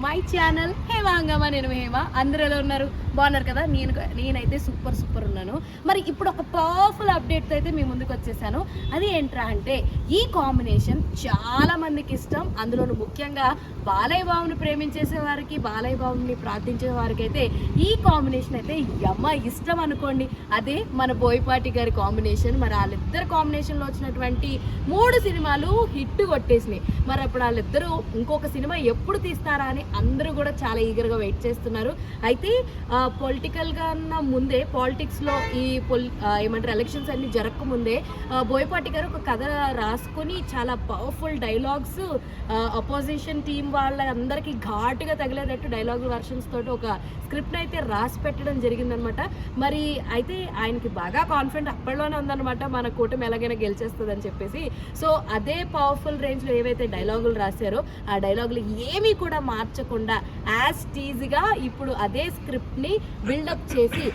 My channel Hema హంగామా. నేను హేమ. అందరూ ఎలా ఉన్నారు? బాగున్నారు కదా? నేనైతే సూపర్ ఉన్నాను. మరి ఇప్పుడు ఒక పవర్ఫుల్ అప్డేట్ అయితే మీ ముందుకు వచ్చేసాను. అది ఏంట్రా అంటే ఈ కాంబినేషన్ చాలా మందికి ఇష్టం. అందులోనూ ముఖ్యంగా బాలయ్య బాబుని ప్రేమించేసే వారికి, బాలయ్య బాబుని ప్రార్థించే వారికి అయితే ఈ కాంబినేషన్ అయితే యమ్మ ఇష్టం అనుకోండి. అదే మన బోయపాటి గారి కాంబినేషన్. మరి వాళ్ళిద్దరు కాంబినేషన్లో వచ్చినటువంటి 3 సినిమాలు హిట్ కొట్టేసినాయి. మరి అప్పుడు వాళ్ళిద్దరూ ఇంకొక సినిమా ఎప్పుడు తీస్తారా అని అందరూ కూడా చాలా ఈగర్గా వెయిట్ చేస్తున్నారు. అయితే పొలిటికల్గా ముందే, పాలిటిక్స్లో ఈ ఏమంటారు ఎలక్షన్స్ అన్ని జరగకముందే బోయపాటి గారు ఒక కథ రాసుకొని చాలా పవర్ఫుల్ డైలాగ్స్ అపోజిషన్ టీం వాళ్ళందరికీ ఘాటుగా తగిలేటట్టు డైలాగ్ వర్షన్స్ తోటి ఒక స్క్రిప్ట్ అయితే రాసి పెట్టడం జరిగిందనమాట. మరి అయితే ఆయనకి బాగా కాన్ఫిడెంట్ అప్పట్లోనే ఉందన్నమాట, మన కూటమి ఎలాగైనా గెలిచేస్తుందని చెప్పేసి. సో అదే పవర్ఫుల్ రేంజ్లో ఏవైతే డైలాగులు రాశారో ఆ డైలాగులు ఏమీ కూడా మార్చకుండా యాజ్ టీజీగా ఇప్పుడు అదే స్క్రిప్ట్ని బిల్డప్ చేసి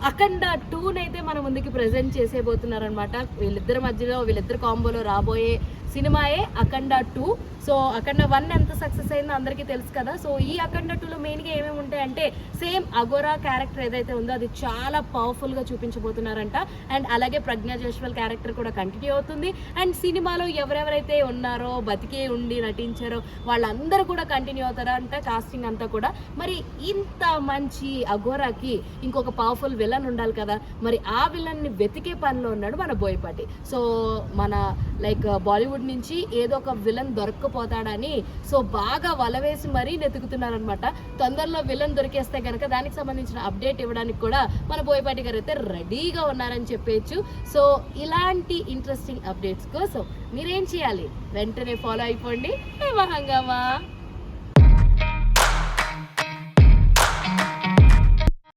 అఖండ 2 అయితే మన ముందుకి ప్రజెంట్ చేసేయబోతున్నారనమాట. వీళ్ళిద్దరి కాంబోలో రాబోయే సినిమాయే అఖండ 2. సో అఖండ 1 ఎంత సక్సెస్ అయిందో అందరికీ తెలుసు కదా. సో ఈ అఖండ 2లో మెయిన్గా ఏమేమి ఉంటాయంటే సేమ్ అఘోరా క్యారెక్టర్ ఏదైతే ఉందో అది చాలా పవర్ఫుల్గా చూపించబోతున్నారంట. అండ్ అలాగే ప్రజ్ఞా జైస్వాల్ క్యారెక్టర్ కూడా కంటిన్యూ అవుతుంది. అండ్ సినిమాలో ఎవరెవరైతే ఉన్నారో బతికే ఉండి నటించారో వాళ్ళందరూ కూడా కంటిన్యూ అవుతారంట, కాస్టింగ్ అంతా కూడా. మరి ఇంత మంచి అఘోరాకి ఇంకొక పవర్ఫుల్ విలన్ ఉండాలి కదా. మరి ఆ విలన్ని వెతికే పనిలో ఉన్నాడు మన బోయపాటి. సో మన బాలీవుడ్ నుంచి ఏదో ఒక విలన్ దొరక్కపోతాడని సో బాగా వలవేసి మరీ వెతుకుతున్నారనమాట. తొందరలో విలన్ దొరికేస్తే కనుక దానికి సంబంధించిన అప్డేట్ ఇవ్వడానికి కూడా మన బోయపాటి గారు అయితే రెడీగా ఉన్నారని చెప్పేయచ్చు. సో ఇలాంటి ఇంట్రెస్టింగ్ అప్డేట్స్ కోసం మీరేం చేయాలి? వెంటనే ఫాలో అయిపోండి హేమా హంగామా.